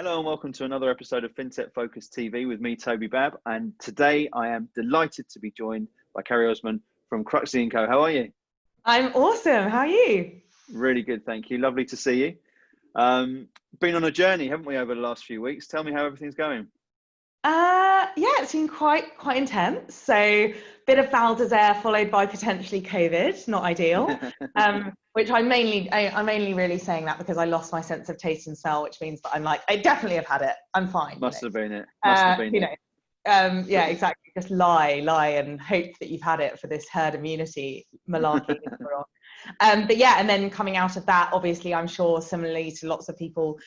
Hello and welcome to another episode of Fintech Focus TV with me, Toby Babb. And today I am delighted to be joined by Carrie Osman from Cruxy & Co. How are you? I'm awesome. How are you? Really good, thank you. Lovely to see you. Been on a journey, haven't we, over the last few weeks? Tell me how everything's going. Yeah, it's been quite intense. So bit of Val d'Isere followed by potentially COVID, not ideal. Which I'm mainly really saying that because I lost my sense of taste and smell, which means that I'm like, I definitely have had it. I'm fine. Must have been it. Must have been it. Yeah, exactly. Just lie and hope that you've had it for this herd immunity malarkey. But yeah, and then coming out of that, obviously, I'm sure similarly to lots of people,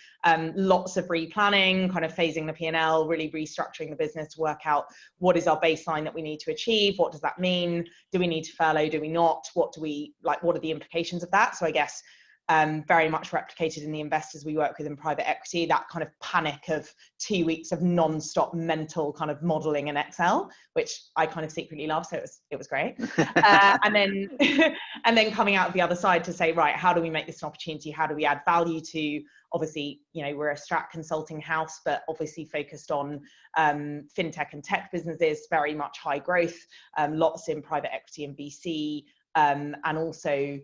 lots of replanning, kind of phasing the P&L, really restructuring the business to work out what is our baseline that we need to achieve. What does that mean? Do we need to furlough? Do we not? What are the implications of that? So I guess very much replicated in the investors we work with in private equity, that kind of panic of 2 weeks of non-stop mental kind of modeling in Excel, which I kind of secretly love. So it was great. And then coming out of the other side to say, right, how do we make this an opportunity? How do we add value to, obviously, we're a strat consulting house, but obviously focused on fintech and tech businesses, very much high growth, lots in private equity and VC, and also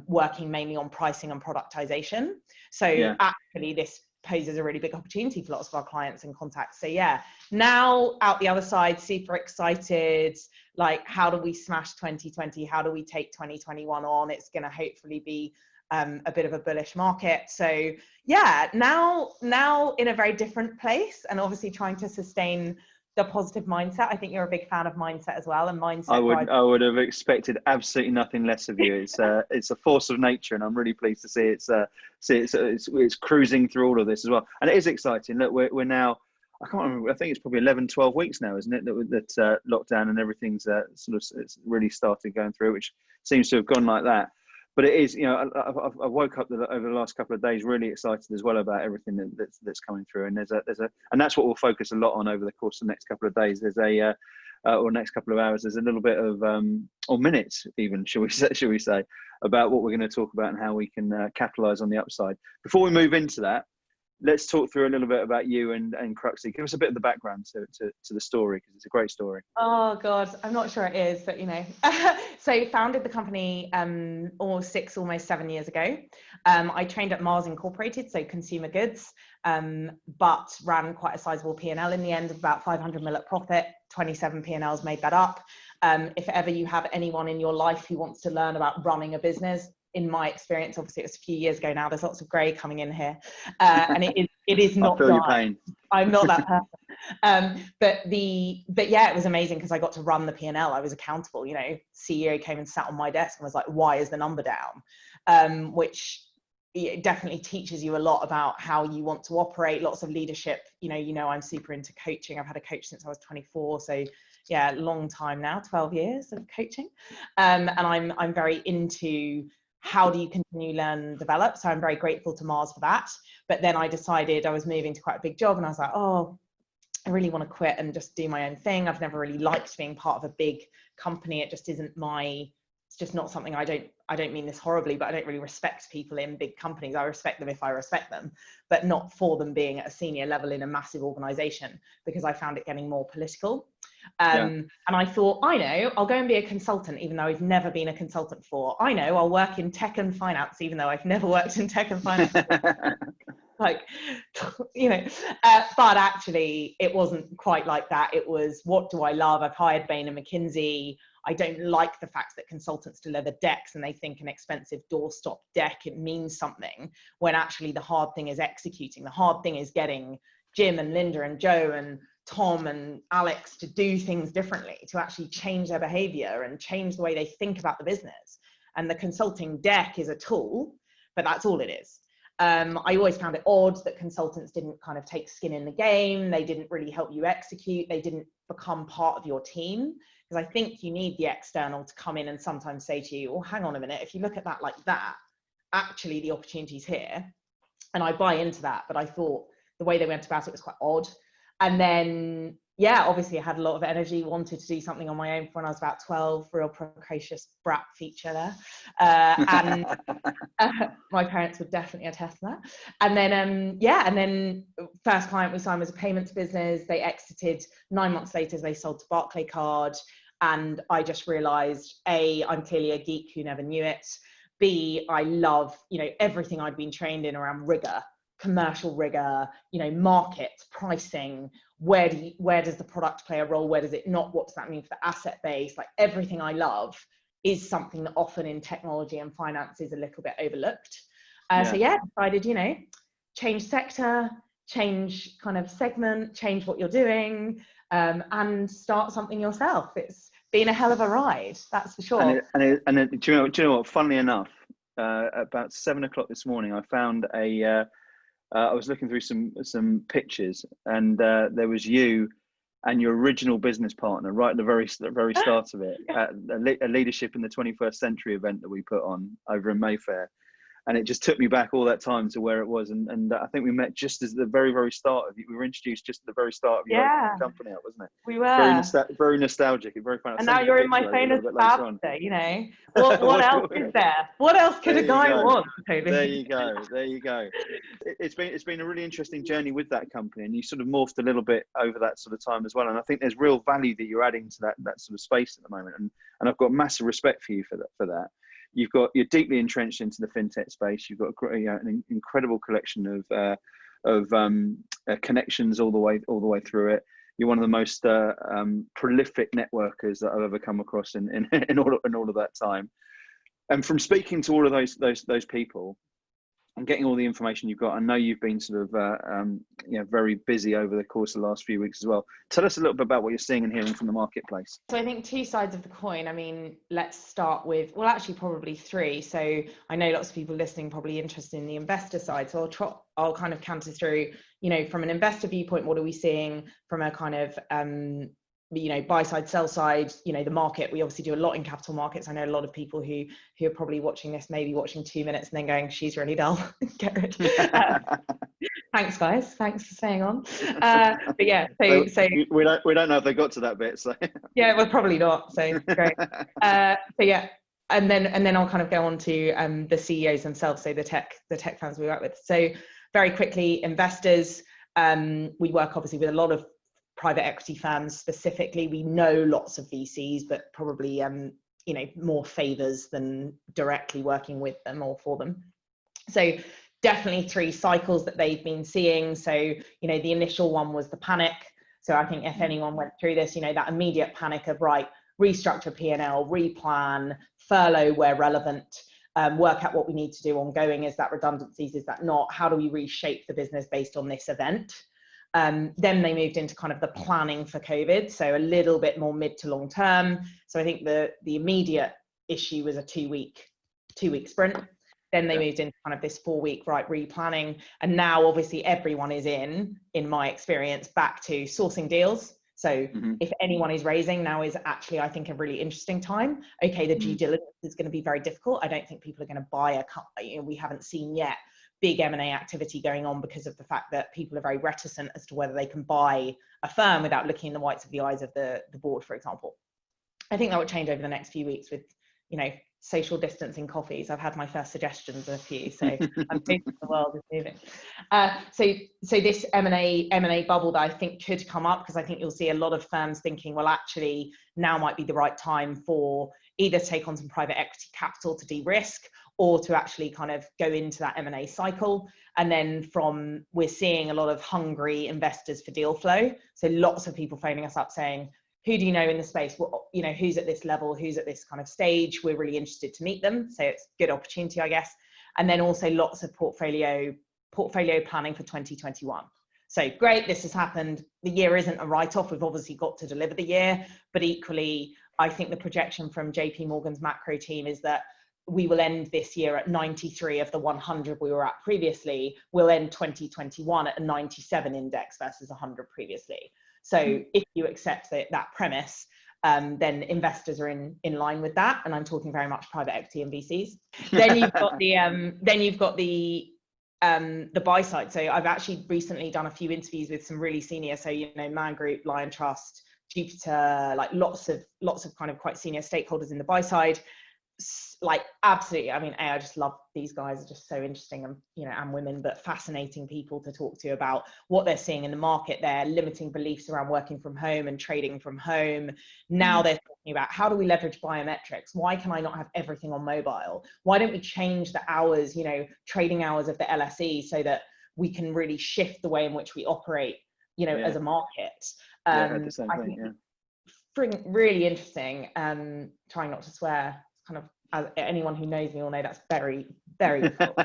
working mainly on pricing and productization. So yeah. Actually this poses a really big opportunity for lots of our clients and contacts. So yeah, now out the other side, super excited. Like, how do we smash 2020? How do we take 2021 on? It's going to hopefully be a bit of a bullish market. So yeah, now in a very different place, and obviously trying to sustain the positive mindset. I think you're a big fan of mindset as well, and mindset. I would have expected absolutely nothing less of you. It's a force of nature, and I'm really pleased to see it's cruising through all of this as well. And it is exciting. Look, we're now, I can't remember, I think it's probably 11, 12 weeks now, isn't it? That lockdown and everything's it's really started going through, which seems to have gone like that. But it is, I woke up over the last couple of days really excited as well about everything that's coming through, and and that's what we'll focus a lot on over the course of the next couple of days. There's or next couple of hours. There's a little bit of or minutes even, shall we say, about what we're going to talk about and how we can capitalize on the upside. Before we move into that, let's talk through a little bit about you and Cruxy. Give us a bit of the background to the story, because it's a great story. Oh God, I'm not sure it is, but So founded the company almost 7 years ago. I trained at Mars Incorporated, so consumer goods, but ran quite a sizable P&L in the end of about 500 mil at profit. 27 P&Ls made that up. If ever you have anyone in your life who wants to learn about running a business, in my experience, obviously it was a few years ago now, there's lots of grey coming in here, and it is not. I feel your pain. I'm not that person. But yeah, it was amazing because I got to run the P&L. I was accountable. CEO came and sat on my desk and was like, "Why is the number down?" Which it definitely teaches you a lot about how you want to operate. Lots of leadership. I'm super into coaching. I've had a coach since I was 24. So yeah, long time now, 12 years of coaching, and I'm very into how do you continue, learn, and develop? So I'm very grateful to Mars for that. But then I decided I was moving to quite a big job, and I was like, oh, I really want to quit and just do my own thing. I've never really liked being part of a big company. It just isn't it's just not something. I don't mean this horribly, but I don't really respect people in big companies. I respect them if I respect them, but not for them being at a senior level in a massive organization, because I found it getting more political. And I thought, I'll go and be a consultant, even though I've never been a consultant before. I'll work in tech and finance, even though I've never worked in tech and finance. But actually it wasn't quite like that. It was, what do I love? I've hired Bain and McKinsey. I don't like the fact that consultants deliver decks and they think an expensive doorstop deck, it means something, when actually the hard thing is executing. The hard thing is getting Jim and Linda and Joe and Tom and Alex to do things differently, to actually change their behavior and change the way they think about the business. And the consulting deck is a tool, but that's all it is. I always found it odd that consultants didn't kind of take skin in the game. They didn't really help you execute. They didn't become part of your team. Because I think you need the external to come in and sometimes say to you, oh, hang on a minute, if you look at that like that, actually the opportunity's here. And I buy into that, but I thought the way they went about it was quite odd. And then yeah, obviously I had a lot of energy, wanted to do something on my own when I was about 12, real precocious brat feature there. And my parents would definitely attest to that. And then, yeah, and then first client we signed was a payments business. They exited 9 months later, they sold to Barclaycard. And I just realized, A, I'm clearly a geek who never knew it. B, I love, everything I'd been trained in around rigor, commercial rigor, markets, pricing, where does the product play a role, where does it not, what does that mean for the asset base, like everything I love is something that often in technology and finance is a little bit overlooked. So yeah, decided, change sector, change kind of segment, change what you're doing, and start something yourself. It's been a hell of a ride, that's for sure. And do you know what, funnily enough, about 7 o'clock this morning, I found I was looking through some pictures, and there was you and your original business partner right at the very start of it, at a leadership in the 21st century event that we put on over in Mayfair. And it just took me back all that time to where it was. And I think we met just as the very start of it. We were introduced just at the very start of your company, wasn't it? We were. Very nostalgic and very fun. And now you're in my phone as founder, What else is there? What else could a guy want, Toby? There you go. It's been a really interesting journey with that company, and you sort of morphed a little bit over that sort of time as well. And I think there's real value that you're adding to that sort of space at the moment. And I've got massive respect for you for that. You're deeply entrenched into the fintech space. You've got an incredible collection of connections all the way through it. You're one of the most prolific networkers that I've ever come across in all of that time. And from speaking to all of those people and getting all the information you've got, I know you've been sort of very busy over the course of the last few weeks as well. Tell us a little bit about what you're seeing and hearing from the marketplace. So I think two sides of the coin. I mean, let's start with, well, actually probably three. So I know lots of people listening probably interested in the investor side. So I'll kind of canter through, from an investor viewpoint, what are we seeing from a kind of buy side, sell side, the market. We obviously do a lot in capital markets. I know a lot of people who are probably watching this, maybe watching 2 minutes and then going, she's really dull. Get rid. Thanks guys, thanks for staying on. But yeah, so we don't know if they got to that bit, so yeah, well, probably not, so great. So yeah, and then I'll kind of go on to the CEOs themselves, so the tech firms we work with. So very quickly, investors, we work obviously with a lot of private equity firms. Specifically, we know lots of VCs, but probably more favors than directly working with them or for them. So definitely 3 cycles that they've been seeing. So the initial one was the panic. So I think if anyone went through this, that immediate panic of restructure P&L, replan, furlough where relevant, work out what we need to do ongoing. Is that redundancies? Is that not? How do we reshape the business based on this event? Then they moved into kind of the planning for COVID, so a little bit more mid to long term. So I think the immediate issue was a 2-week sprint. Then they moved into kind of this 4-week replanning, and now obviously everyone is in my experience, back to sourcing deals. So if anyone is raising, now is actually, I think, a really interesting time. Okay, the due diligence is going to be very difficult. I don't think people are going to buy we haven't seen yet big M&A activity going on because of the fact that people are very reticent as to whether they can buy a firm without looking in the whites of the eyes of the board, for example. I think that would change over the next few weeks with, social distancing coffees. I've had my first suggestions of a few, so I'm hoping the world is moving. So this M&A bubble that I think could come up, because I think you'll see a lot of firms thinking, well, actually now might be the right time for either to take on some private equity capital to de-risk, or to actually kind of go into that M&A cycle. And then we're seeing a lot of hungry investors for deal flow. So lots of people phoning us up saying, who do you know in the space? Well, who's at this level? Who's at this kind of stage? We're really interested to meet them. So it's a good opportunity, I guess. And then also lots of portfolio planning for 2021. So great, this has happened. The year isn't a write-off. We've obviously got to deliver the year, but equally, I think the projection from JP Morgan's macro team is that we will end this year at 93 of the 100 we were at previously. We'll end 2021 at a 97 index versus 100 previously. So if you accept that premise, then investors are in line with that, and I'm talking very much private equity and VCs. Then you've got the the buy side. So I've actually recently done a few interviews with some really senior, so, you know, Man Group, Lion Trust, Jupiter, like lots of kind of quite senior stakeholders in the buy side. Like, absolutely, I mean, I just love these guys, are just so interesting, and, you know, and women, but fascinating people to talk to about what they're seeing in the market. Their limiting beliefs around working from home and trading from home. Now they're talking about, how do we leverage biometrics? Why can I not have everything on mobile? Why don't we change the hours, you know, trading hours of the LSE, so that we can really shift the way in which we operate, you know, as a market? I heard the same thing, really interesting. Trying not to swear, kind of, as anyone who knows me will know, that's very, very difficult.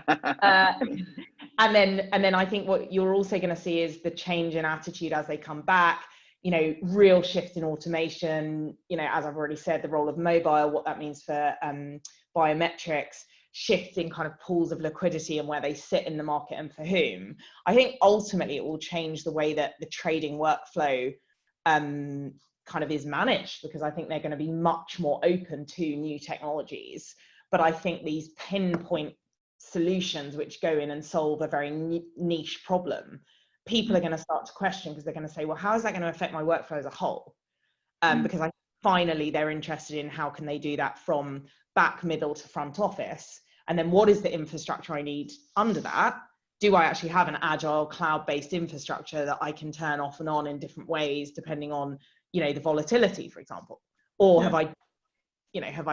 And then I think what you're also going to see is the change in attitude as they come back, you know, real shift in automation, you know, as I've already said, the role of mobile, what that means for biometrics, shifting kind of pools of liquidity and where they sit in the market and for whom. I think ultimately it will change the way that the trading workflow kind of is managed, because I think they're going to be much more open to new technologies. But I think these pinpoint solutions which go in and solve a very niche problem, people are going to start to question, because they're going to say, well, how is that going to affect my workflow as a whole? Because finally they're interested in how can they do that from back, middle to front office, and then what is the infrastructure I need under that? Do I actually have an agile cloud-based infrastructure that I can turn off and on in different ways depending on, you know, the volatility, for example? Or have I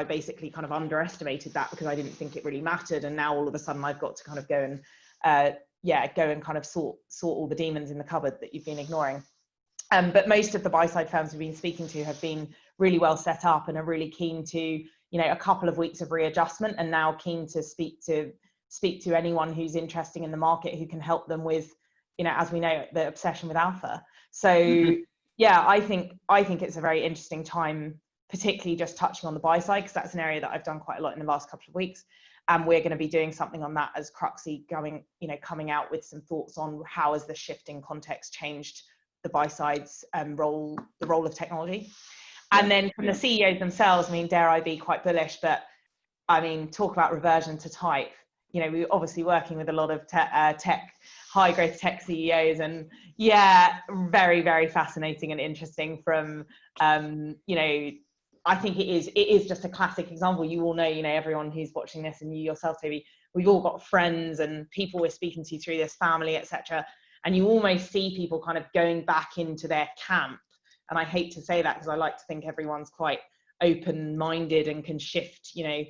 basically kind of underestimated that because I didn't think it really mattered, and now all of a sudden I've got to kind of go and kind of sort all the demons in the cupboard that you've been ignoring. But most of the buy side firms we've been speaking to have been really well set up and are really keen to, you know, a couple of weeks of readjustment, and now keen to speak to anyone who's interested in the market, who can help them with, you know, as we know, the obsession with alpha. So yeah, I think it's a very interesting time, particularly just touching on the buy side, because that's an area that I've done quite a lot in the last couple of weeks. And we're going to be doing something on that as Cruxy, coming out with some thoughts on how has the shifting context changed the buy side's the role of technology. And then from the CEOs themselves, I mean, dare I be quite bullish, but I mean, talk about reversion to type. You know, we're obviously working with a lot of high growth tech CEOs, and very, very fascinating and interesting from, you know, I think it is just a classic example. You all know, you know, everyone who's watching this, and you yourself, Toby, we've all got friends and people we're speaking to through this, family, etc. And you almost see people kind of going back into their camp. And I hate to say that, because I like to think everyone's quite open-minded and can shift in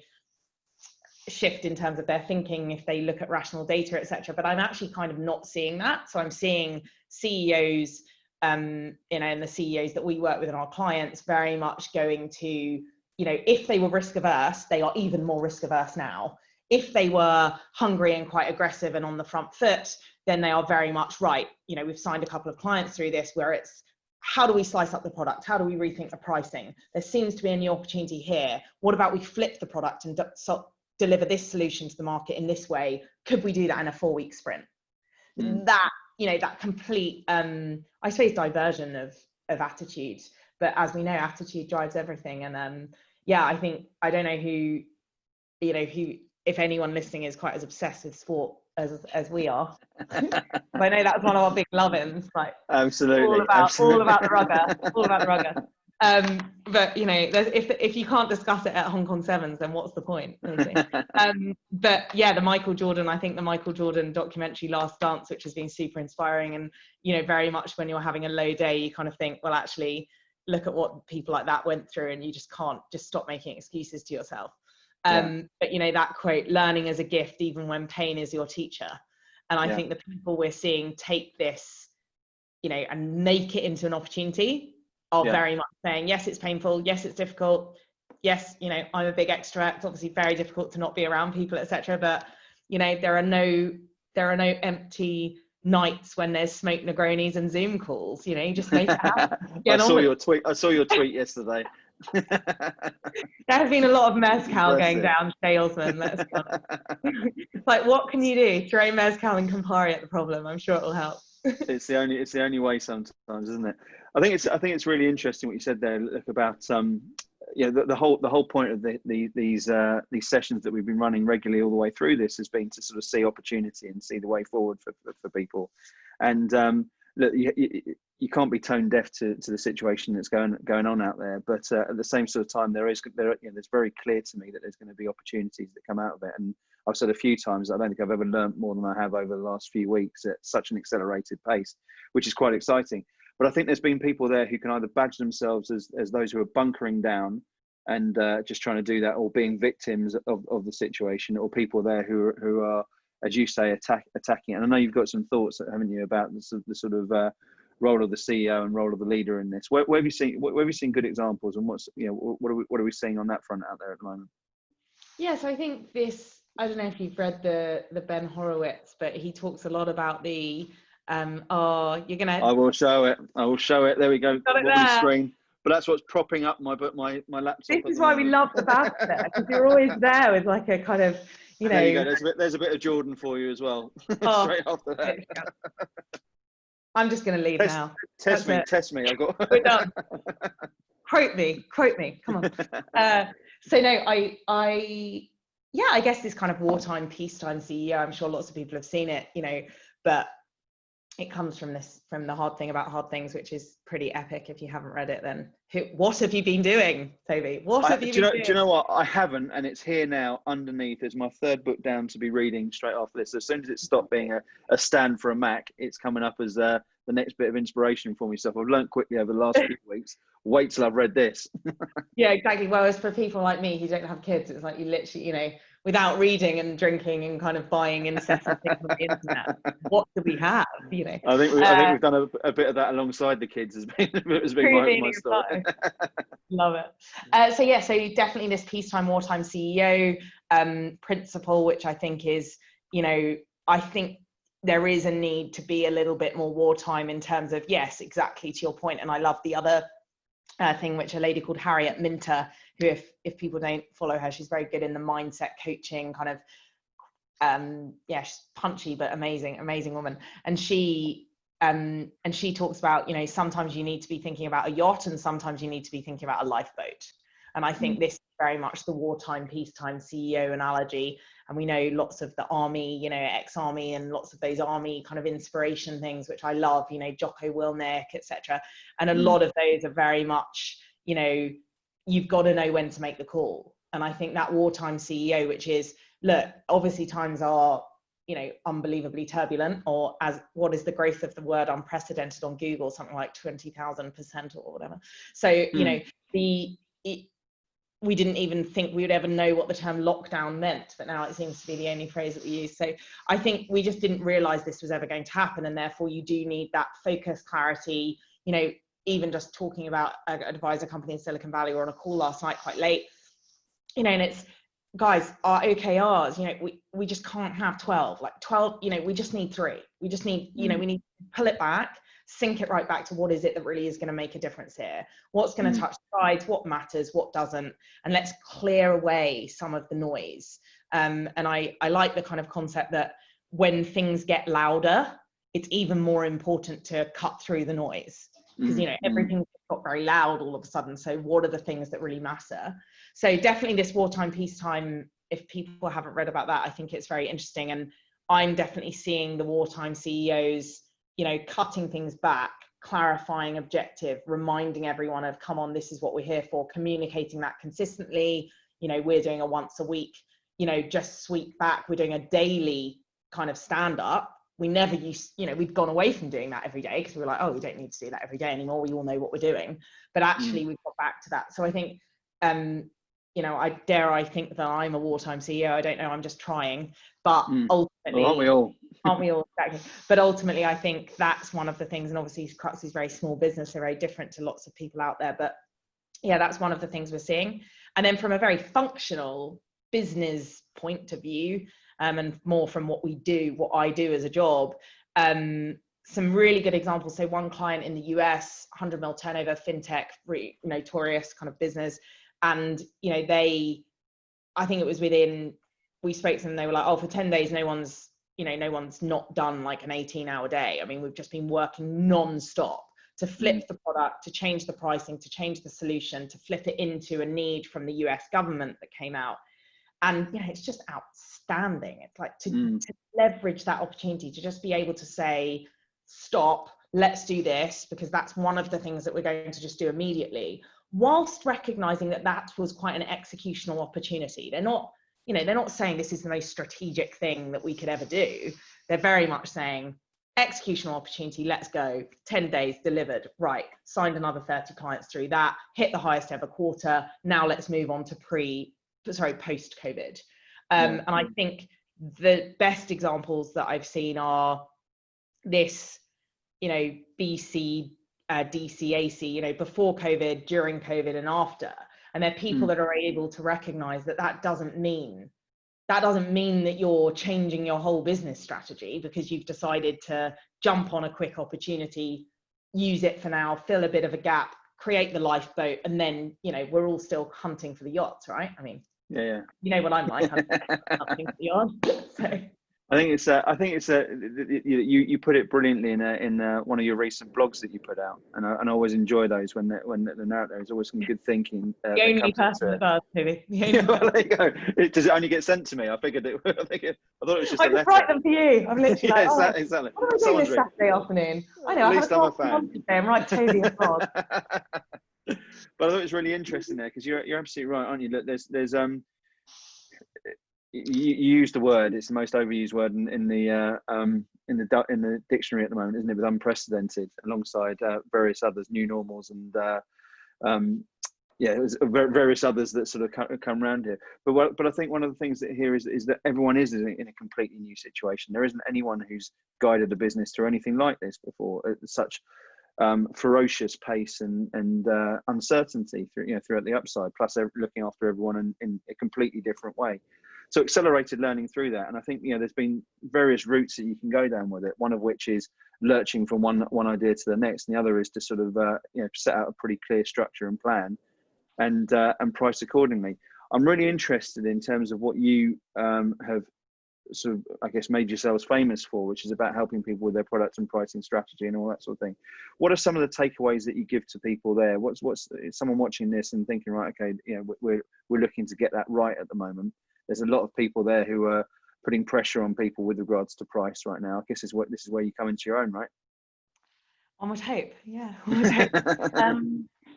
terms of their thinking if they look at rational data, etc. But I'm actually kind of not seeing that. So I'm seeing CEOs, and the CEOs that we work with and our clients very much going to, you know, if they were risk averse, they are even more risk averse now. If they were hungry and quite aggressive and on the front foot, then they are very much right. You know, we've signed a couple of clients through this where it's, how do we slice up the product? How do we rethink the pricing? There seems to be a new opportunity here. What about we flip the product and deliver this solution to the market in this way? Could we do that in a 4-week sprint? That, you know, that complete, I suppose, diversion of attitude. But as we know, attitude drives everything. And I think, I don't know who, you know, if anyone listening is quite as obsessed with sport as we are. I know that's one of our big love-ins, like absolutely all about the rugger. But you know, if you can't discuss it at Hong Kong Sevens, then what's the point? But yeah, the Michael Jordan documentary Last Dance, which has been super inspiring, and you know, very much when you're having a low day, you kind of think, well, actually, look at what people like that went through, and you just can't stop making excuses to yourself. But you know, that quote, learning is a gift even when pain is your teacher. And I think the people we're seeing take this, you know, and make it into an opportunity are very much saying, yes, it's painful. Yes, it's difficult. Yes, you know, I'm a big extrovert. It's obviously very difficult to not be around people, etc. But, you know, there are no empty nights when there's smoke Negronis and Zoom calls. You know, you just make it happen. I saw your tweet yesterday. There has been a lot of mezcal going down, Carrie Osman. Let's be honest. Like, what can you do? Throw mezcal and Campari at the problem. I'm sure it'll help. It's the only way sometimes, isn't it? I think it's really interesting what you said there, look, about the whole point of these sessions that we've been running regularly all the way through this has been to sort of see opportunity and see the way forward for people. And look, you can't be tone deaf to the situation that's going on out there, but at the same sort of time, it's very clear to me that there's going to be opportunities that come out of it. And I've said a few times, I don't think I've ever learned more than I have over the last few weeks at such an accelerated pace, which is quite exciting. But I think there's been people there who can either badge themselves as those who are bunkering down and just trying to do that, or being victims of the situation, or people there who are, as you say, attacking. And I know you've got some thoughts, haven't you, about the sort of role of the CEO and role of the leader in this. Where have you seen good examples, and what are we seeing on that front out there at the moment? Yeah, so I think this, I don't know if you've read the Ben Horowitz, but he talks a lot about the you're gonna. I will show it. There we go. Got it there. Screen. But that's what's propping up my laptop. This is why we love the banter, because you're always there with like a kind of, you know. There you go. There's a bit of Jordan for you as well. Straight after that. I'm just going to leave now. Test me. I've got. We're done. Quote me. Come on. So no, I guess this kind of wartime, peacetime CEO. I'm sure lots of people have seen it, but it comes from the hard thing about hard things, which is pretty epic. If you haven't read it, then what have you been doing, Toby? Do you know what? I haven't, and it's here now underneath. It's my third book down to be reading straight after this. As soon as it stopped being a stand for a Mac, it's coming up as the next bit of inspiration for me. So I've learned quickly over the last few weeks. Wait till I've read this. Yeah, exactly. Well, as for people like me who don't have kids, it's like you literally, without reading and drinking and kind of buying incessant things on the internet, what do we have? I think we've done a bit of that alongside the kids. Has been my story. Love it. So definitely this peacetime, wartime CEO principle, which I think is, I think there is a need to be a little bit more wartime in terms of, yes, exactly to your point. And I love the other thing, which a lady called Harriet Minter, who if people don't follow her, she's very good in the mindset coaching kind of, she's punchy, but amazing woman. And she talks about, sometimes you need to be thinking about a yacht and sometimes you need to be thinking about a lifeboat. And I think this is very much the wartime, peacetime CEO analogy. And we know lots of the army, ex-army, and lots of those army kind of inspiration things, which I love, Jocko Willink, etc. And a lot of those are very much, you've got to know when to make the call. And I think that wartime CEO, which is, look, obviously times are, unbelievably turbulent, or as what is the growth of the word unprecedented on Google, something like 20,000% or whatever. So, we didn't even think we would ever know what the term lockdown meant, but now it seems to be the only phrase that we use. So I think we just didn't realize this was ever going to happen. And therefore you do need that focus, clarity, even just talking about an advisor company in Silicon Valley, or on a call last night quite late, and it's, guys, our OKRs, we just can't have 12, we just need 3. We just need, we need to pull it back, sync it right back to what is it that really is going to make a difference here? What's going to touch the sides? What matters? What doesn't? And let's clear away some of the noise. And I like the kind of concept that when things get louder, it's even more important to cut through the noise, because everything got very loud all of a sudden. So what are the things that really matter? So definitely this wartime, peacetime, if people haven't read about that, I think it's very interesting. And I'm definitely seeing the wartime CEOs, cutting things back, clarifying objective, reminding everyone of, come on, this is what we're here for, communicating that consistently. We're doing a once a week, just sweep back. We're doing a daily kind of stand up. We never used, we've gone away from doing that every day because we were like, oh, we don't need to do that every day anymore. We all know what we're doing. But actually we've got back to that. So I think, I think that I'm a wartime CEO. I don't know, I'm just trying. But ultimately, aren't we all? Aren't we all? Exactly. But ultimately, I think that's one of the things. And obviously, Cruxy is very small business. They're very different to lots of people out there. But yeah, that's one of the things we're seeing. And then from a very functional business point of view, and more from what I do as a job, some really good examples. So one client in the US, 100 mil turnover, Fintech, really notorious kind of business. And, I think it was we spoke to them, they were like, oh, for 10 days, no one's not done like an 18-hour day. I mean, we've just been working non-stop to flip the product, to change the pricing, to change the solution, to flip it into a need from the US government that came out. And it's just outstanding. It's like to leverage that opportunity, to just be able to say, stop, let's do this, because that's one of the things that we're going to just do immediately, whilst recognizing that that was quite an executional opportunity. They're not, they're not saying this is the most strategic thing that we could ever do. They're very much saying, executional opportunity, let's go, 10 days delivered, right, signed another 30 clients through that, hit the highest ever quarter, now let's move on to post-COVID. And I think the best examples that I've seen are this, BC, DC, AC, before COVID, during COVID, and after. And they're people that are able to recognize that that doesn't mean that you're changing your whole business strategy because you've decided to jump on a quick opportunity, use it for now, fill a bit of a gap, create the lifeboat, and then, we're all still hunting for the yachts, right? I mean, you know what I'm like, hunting for the yacht. So. I think it's you put it brilliantly in one of your recent blogs that you put out, and I always enjoy those when they're out there. There's always some good thinking. The only person that does, maybe. Well, there you go. Does it only get sent to me? I figured it. I thought it was just a letter. I write them for you. I'm literally exactly. What am I doing this Saturday afternoon? I know. At least I'm a fan. I'm right, Toby a blog. But I thought it was really interesting there because you're absolutely right, aren't you? Look, there's you used the word. It's the most overused word in the dictionary at the moment, isn't it? With unprecedented, alongside various others, new normals, and it was various others that sort of come around here. But I think one of the things that here is that everyone is in a completely new situation. There isn't anyone who's guided a business through anything like this before at such ferocious pace and uncertainty throughout the upside. Plus, looking after everyone in a completely different way. So accelerated learning through that. And I think, there's been various routes that you can go down with it. One of which is lurching from one idea to the next. And the other is to sort of, set out a pretty clear structure and plan and price accordingly. I'm really interested in terms of what you have sort of, I guess, made yourselves famous for, which is about helping people with their product and pricing strategy and all that sort of thing. What are some of the takeaways that you give to people there? What's someone watching this and thinking, right, okay, we're looking to get that right at the moment. There's a lot of people there who are putting pressure on people with regards to price right now. I guess this is where you come into your own, right? One would hope, yeah. One would hope.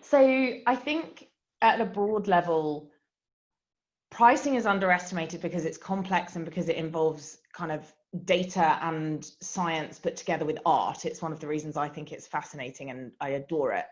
So I think at a broad level, pricing is underestimated because it's complex and because it involves kind of data and science put together with art. It's one of the reasons I think it's fascinating and I adore it.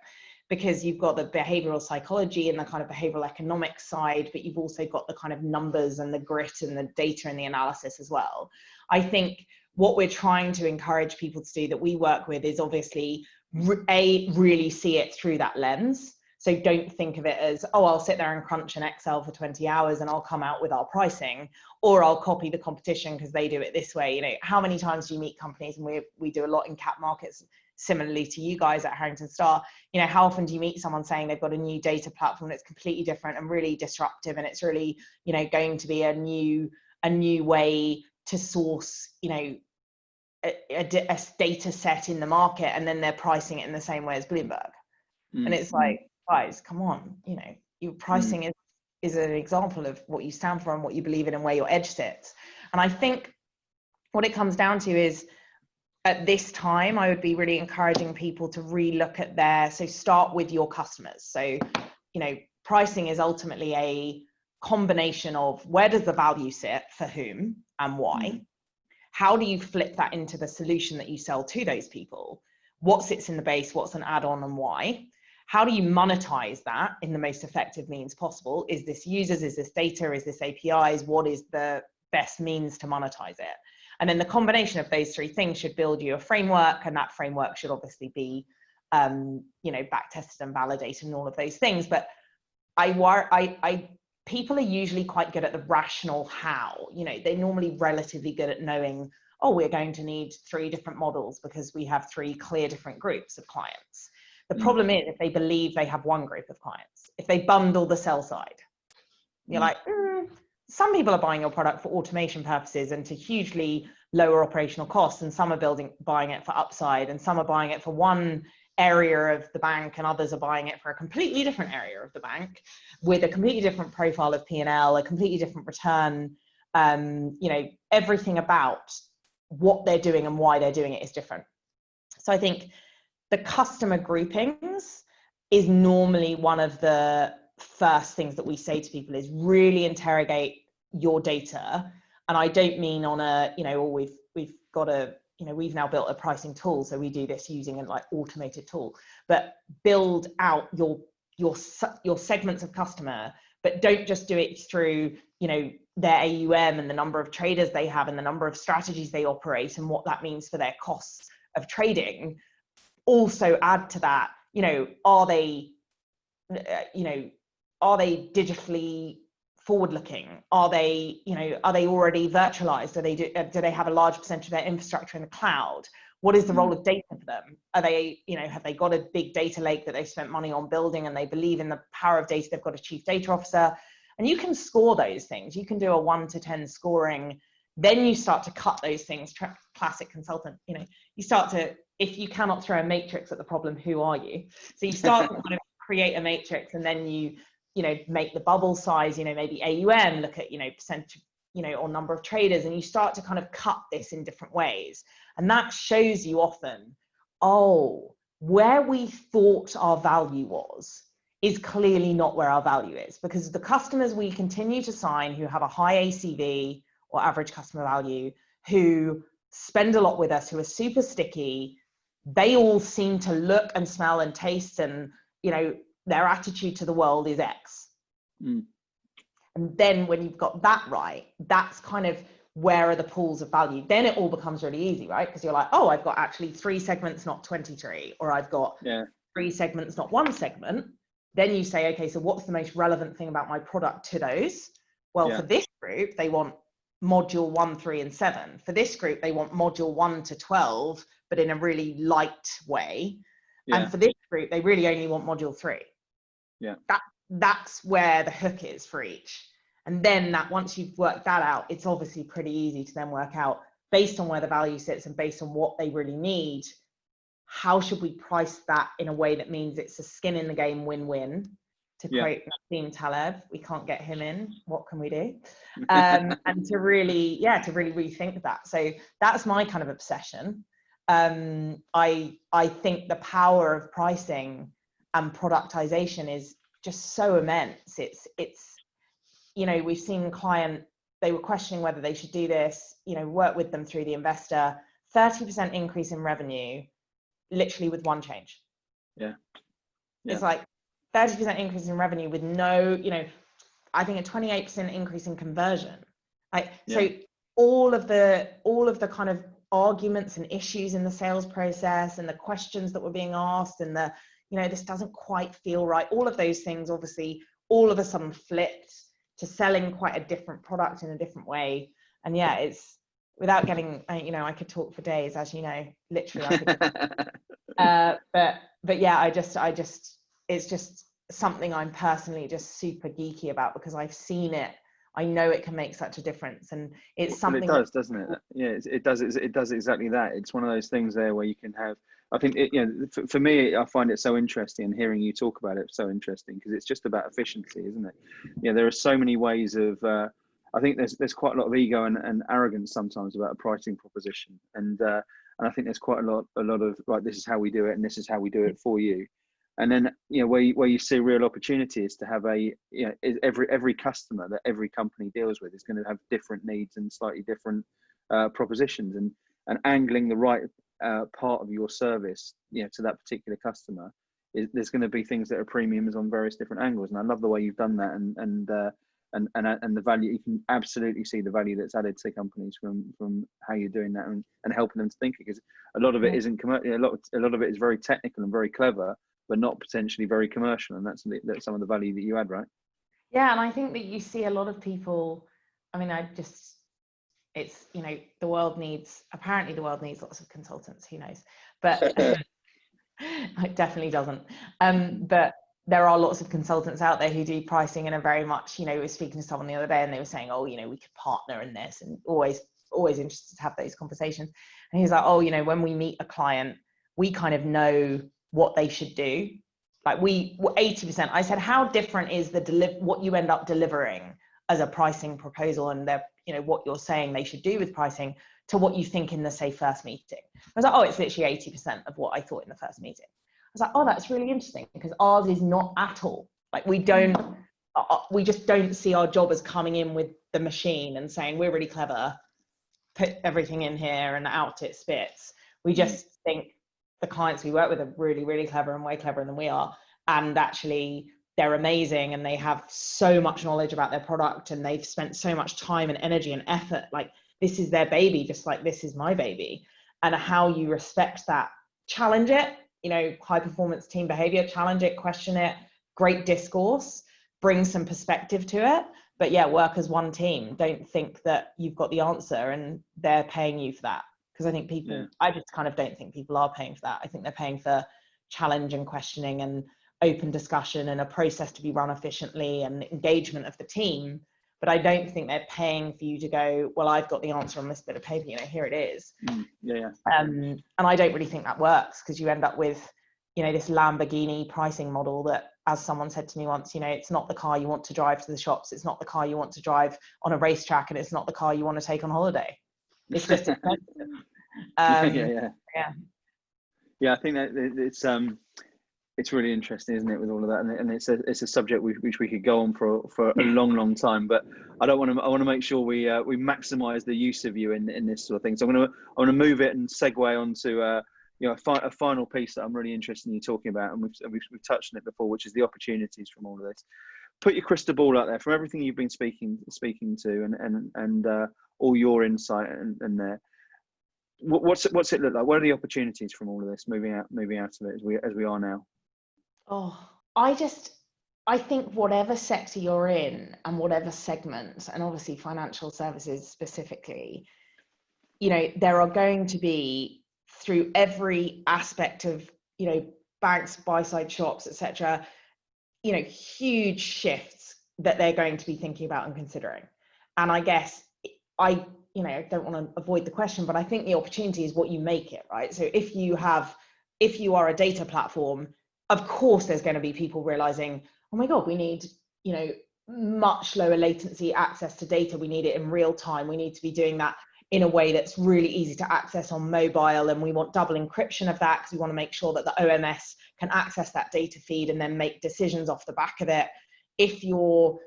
Because you've got the behavioral psychology and the kind of behavioral economics side, but you've also got the kind of numbers and the grit and the data and the analysis as well. I think what we're trying to encourage people to do that we work with is obviously really see it through that lens. So don't think of it as, I'll sit there and crunch an Excel for 20 hours and I'll come out with our pricing, or I'll copy the competition because they do it this way. How many times do you meet companies, and we do a lot in cap markets, similarly to you guys at Harrington Starr, how often do you meet someone saying they've got a new data platform that's completely different and really disruptive, and it's really, going to be a new way to source, a data set in the market, and then they're pricing it in the same way as Bloomberg. And it's like, guys, come on, your pricing is an example of what you stand for and what you believe in and where your edge sits. And I think what it comes down to is, at this time, I would be really encouraging people to relook at so start with your customers. So, pricing is ultimately a combination of where does the value sit for whom and why? How do you flip that into the solution that you sell to those people? What sits in the base? What's an add-on and why? How do you monetize that in the most effective means possible? Is this users? Is this data? Is this APIs? What is the best means to monetize it? And then the combination of those three things should build you a framework, and that framework should obviously be, back tested and validated and all of those things. But people are usually quite good at the rational how. They're normally relatively good at knowing, we're going to need 3 different models because we have 3 clear different groups of clients. The problem is if they believe they have one group of clients, if they bundle the sell side, you're like, some people are buying your product for automation purposes and to hugely lower operational costs, and some are buying it for upside, and some are buying it for one area of the bank and others are buying it for a completely different area of the bank with a completely different profile of P&L, a completely different return. You know, everything about what they're doing and why they're doing it is different. So I think the customer groupings is normally one of the first things that we say to people is really interrogate your data. And I don't mean on a, you know, or we've got a, you know, we've now built a pricing tool, so we do this using a like automated tool, but build out your segments of customer, but don't just do it through, you know, their AUM and the number of traders they have and the number of strategies they operate and what that means for their costs of trading. Also add to that, you know, are they digitally forward-looking? Are they, you know, are they already virtualized? Do they have a large percentage of their infrastructure in the cloud? What is the role of data for them? Are they, you know, have they got a big data lake that they've spent money on building and they believe in the power of data? They've got a chief data officer, and you can score those things. You can do a 1 to 10 scoring. Then you start to cut those things. Classic consultant, you know, you start to, if you cannot throw a matrix at the problem, who are you? So you start to kind of create a matrix, and then you know, make the bubble size, you know, maybe AUM, look at, you know, percentage, you know, or number of traders, and you start to kind of cut this in different ways. And that shows you often, oh, where we thought our value was is clearly not where our value is, because the customers we continue to sign who have a high ACV or average customer value, who spend a lot with us, who are super sticky, they all seem to look and smell and taste, and, you know, their attitude to the world is X. And then when you've got that right, that's kind of where are the pools of value. Then it all becomes really easy, right? Because you're like, oh, I've got actually 3 segments, not 23, or I've got 3 segments, not 1 segment. Then you say, okay, so what's the most relevant thing about my product to those? Well, for this group, they want module 1, 3, and 7. For this group, they want module 1 to 12, but in a really light way. And for this group, they really only want module 3. That's where the hook is for each. And then that, once you've worked that out, it's obviously pretty easy to then work out, based on where the value sits and based on what they really need, how should we price that in a way that means it's a skin in the game win-win. To quote Nassim Taleb, we can't get him in, what can we do? And to really rethink that. So that's my kind of obsession. I think the power of pricing and productization is just so immense. It's you know, we've seen client, they were questioning whether they should do this, you know, work with them through the investor, 30% increase in revenue, literally with 1 change. It's like 30% increase in revenue with no, you know, I think a 28% increase in conversion. Like, so all of the kind of arguments and issues in the sales process and the questions that were being asked and the, you know, this doesn't quite feel right. All of those things obviously all of a sudden flipped to selling quite a different product in a different way. And it's, without getting, you know, I could talk for days, as you know, literally. I could, but yeah, I just, it's just something I'm personally just super geeky about, because I've seen it. I know it can make such a difference, and it's something. Well, it does, doesn't it? Yeah, it does. It does exactly that. It's one of those things there where you can have. I think you know, for me, I find it so interesting, and hearing you talk about it so interesting, because it's just about efficiency, isn't it? Yeah, there are so many ways of. I think there's quite a lot of ego and arrogance sometimes about a pricing proposition, and I think there's quite a lot of like, this is how we do it, and this is how we do it for you. And then, you know, where you see real opportunity is to have a, you know, every customer that every company deals with is going to have different needs and slightly different propositions, and angling the right part of your service, you know, to that particular customer, there's going to be things that are premiums on various different angles. And I love the way you've done that, and the value. You can absolutely see the value that's added to companies from how you're doing that, and helping them to think, because a lot of it isn't commercial. A lot of it is very technical and very clever, but not potentially very commercial, and that's some of the value that you add, right? Yeah, and I think that you see a lot of people. I mean, it's, you know, apparently the world needs lots of consultants. Who knows? But it definitely doesn't. But there are lots of consultants out there who do pricing in a very much, you know, we were speaking to someone the other day, and they were saying, oh, you know, we could partner in this, and always interested to have those conversations. And he's like, oh, you know, when we meet a client, we kind of know what they should do. Like 80%, I said, how different is what you end up delivering as a pricing proposal and what you're saying they should do with pricing to what you think in the, say, first meeting. I was like, oh, it's literally 80% of what I thought in the first meeting. I was like, oh, that's really interesting, because ours is not at all. Like we just don't see our job as coming in with the machine and saying, we're really clever, put everything in here and out it spits. We just think the clients we work with are really, really clever and way cleverer than we are. And actually they're amazing and they have so much knowledge about their product and they've spent so much time and energy and effort. Like this is their baby, just like this is my baby. And how you respect that, challenge it, high performance team behavior, challenge it, question it, great discourse, bring some perspective to it. But yeah, work as one team. Don't think that you've got the answer and they're paying you for that. Because I think I just kind of don't think people are paying for that. I think they're paying for challenge and questioning and open discussion and a process to be run efficiently and engagement of the team. But I don't think they're paying for you to go, well, I've got the answer on this bit of paper, here it is. And I don't really think that works, because you end up with, this Lamborghini pricing model that, as someone said to me once, it's not the car you want to drive to the shops. It's not the car you want to drive on a racetrack, and it's not the car you want to take on holiday. It's just expensive. Yeah, I think that it's really interesting, isn't it, with all of that, and it's a subject which we could go on for a long time. But I want to make sure we maximise the use of you in this sort of thing. So I want to move it and segue onto a final piece that I'm really interested in you talking about, and we've touched on it before, which is the opportunities from all of this. Put your crystal ball out there from everything you've been speaking to, and all your insight and there. What's it look like? What are the opportunities from all of this moving out of it as we are now? Oh, I think whatever sector you're in and whatever segment, and obviously financial services specifically, there are going to be, through every aspect of, banks, buy-side shops, etc., huge shifts that they're going to be thinking about and considering. And I guess I don't want to avoid the question, but I think the opportunity is what you make it, right? So if you are a data platform, of course there's going to be people realizing, oh my God, we need, much lower latency access to data. We need it in real time. We need to be doing that in a way that's really easy to access on mobile. And we want double encryption of that, because we want to make sure that the OMS can access that data feed and then make decisions off the back of it. If you're,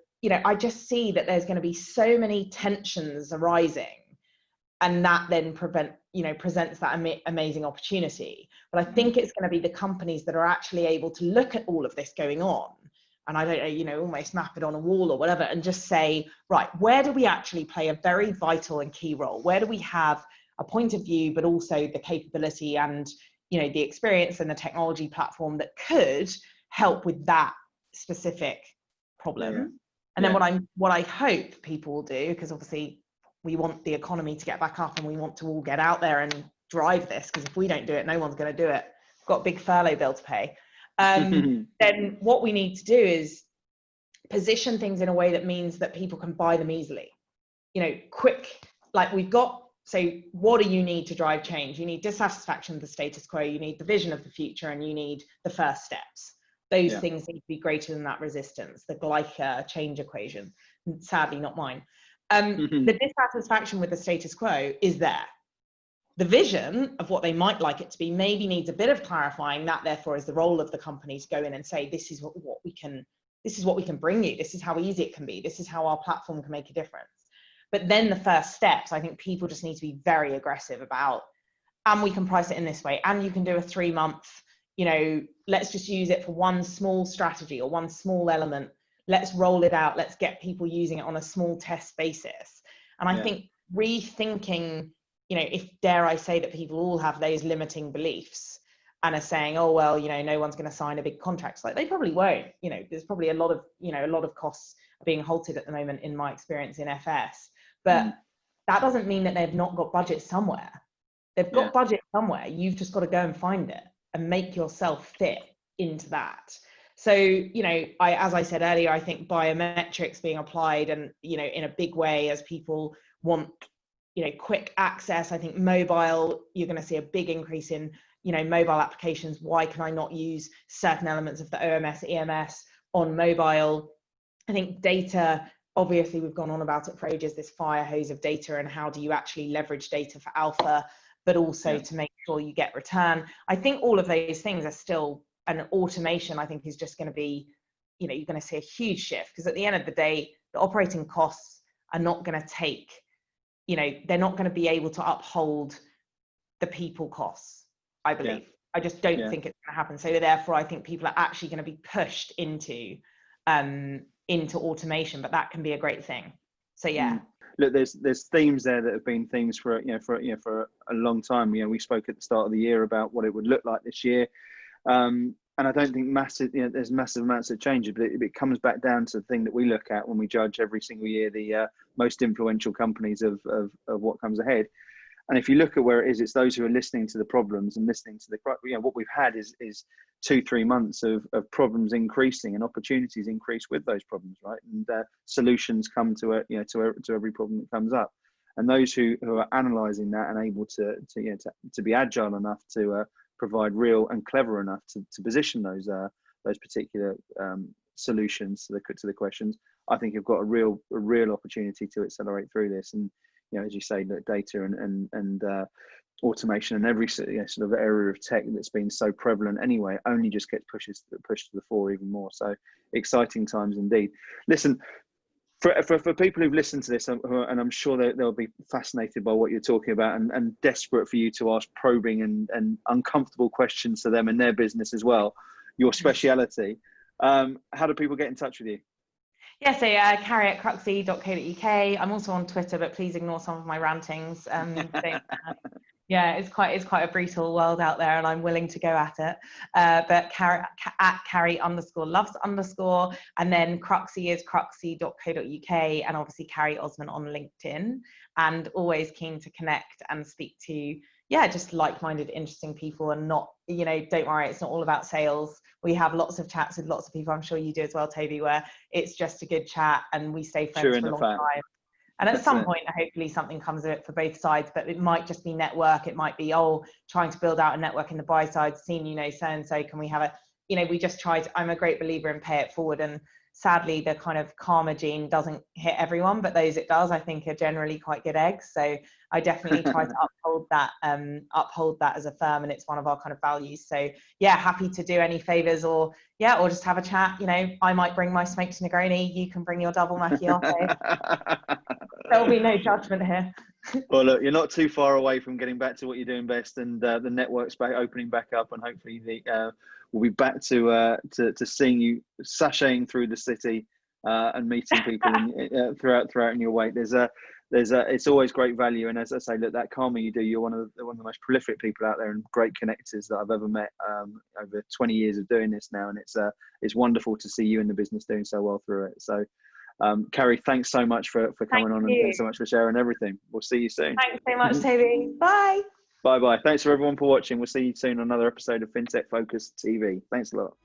I just see that there's going to be so many tensions arising, and that then presents that amazing opportunity. But I think it's going to be the companies that are actually able to look at all of this going on, and I don't know, almost map it on a wall or whatever, and just say, right, where do we actually play a very vital and key role? Where do we have a point of view, but also the capability and, the experience and the technology platform that could help with that specific problem? And then what I hope people will do, because obviously we want the economy to get back up and we want to all get out there and drive this, because if we don't do it, no one's going to do it. We've got a big furlough bill to pay. Then what we need to do is position things in a way that means that people can buy them easily. Quick, like we've got, so what do you need to drive change? You need dissatisfaction with the status quo, you need the vision of the future, and you need the first steps. Those things need to be greater than that resistance, the Gleicher change equation. Sadly, not mine. The dissatisfaction with the status quo is there. The vision of what they might like it to be maybe needs a bit of clarifying. That therefore is the role of the company to go in and say, this is what we can bring you. This is how easy it can be. This is how our platform can make a difference. But then the first steps, I think people just need to be very aggressive about, and we can price it in this way, and you can do a 3-month, let's just use it for one small strategy or one small element. Let's roll it out. Let's get people using it on a small test basis. And I think rethinking, if dare I say that people all have those limiting beliefs and are saying, oh, well, no one's going to sign a big contract. Like they probably won't, there's probably a lot of costs are being halted at the moment in my experience in FS, but that doesn't mean that they've not got budget somewhere. They've got budget somewhere. You've just got to go and find it and make yourself fit into that. So, as I said earlier, I think biometrics being applied and, in a big way as people want, quick access. I think mobile, you're going to see a big increase in mobile applications. Why can I not use certain elements of the OMS, EMS on mobile? I think data, obviously we've gone on about it for ages, this fire hose of data, and how do you actually leverage data for alpha, but also to make sure you get return. I think all of those things are still, and automation I think is just going to be, you're going to see a huge shift, because at the end of the day, the operating costs are not going to take, they're not going to be able to uphold the people costs, I believe. I just don't think it's going to happen. So therefore, I think people are actually going to be pushed into automation, but that can be a great thing. So Look, there's themes there that have been themes for a long time. We spoke at the start of the year about what it would look like this year, and I don't think there's massive amounts of change, but it comes back down to the thing that we look at when we judge every single year the most influential companies of what comes ahead. And if you look at where it is, it's those who are listening to the problems and listening to what we've had is 2-3 months of problems increasing and opportunities increase with those problems, right? And solutions come to every problem that comes up. And those who are analysing that and able to be agile enough to provide real and clever enough to position those particular solutions to the questions, I think you've got a real opportunity to accelerate through this. And as you say, that data and automation and every sort of area of tech that's been so prevalent anyway only just gets pushed to the fore even more. So exciting times indeed. Listen, for people who've listened to this, and I'm sure they'll be fascinated by what you're talking about and desperate for you to ask probing and uncomfortable questions to them in their business as well, your speciality, how do people get in touch with you? Yeah, so Carrie at Cruxy.co.uk. I'm also on Twitter, but please ignore some of my rantings. It's quite a brutal world out there, and I'm willing to go at it. But Carrie_loves_, and then Cruxy is Cruxy.co.uk, and obviously Carrie Osman on LinkedIn. And always keen to connect and speak to just like-minded, interesting people, and not, don't worry, it's not all about sales. We have lots of chats with lots of people. I'm sure you do as well, Toby, where it's just a good chat and we stay friends for a long time. And at some point, hopefully something comes of it for both sides, but it might just be network. It might be, trying to build out a network in the buy side, seen, so-and-so, can we have a, we just tried, I'm a great believer in pay it forward. And sadly, the kind of karma gene doesn't hit everyone, but those it does, I think, are generally quite good eggs. So I definitely try to uphold that as a firm, and it's one of our kind of values. So happy to do any favors or just have a chat. I might bring my smoked Negroni, you can bring your double macchiato. There'll be no judgment here. Well, look, you're not too far away from getting back to what you're doing best, and the network's opening back up, and hopefully we'll be back to seeing you sashaying through the city and meeting people throughout in your wake. It's always great value, and as I say, look, that karma you do, you're one of the most prolific people out there and great connectors that I've ever met over 20 years of doing this now, and it's wonderful to see you in the business doing so well through it. So. Carrie, thanks so much for coming on, and thanks so much for sharing everything. We'll see you soon. Thanks so much, Toby. Bye. Bye. Thanks for everyone for watching. We'll see you soon on another episode of Fintech Focus TV. Thanks a lot.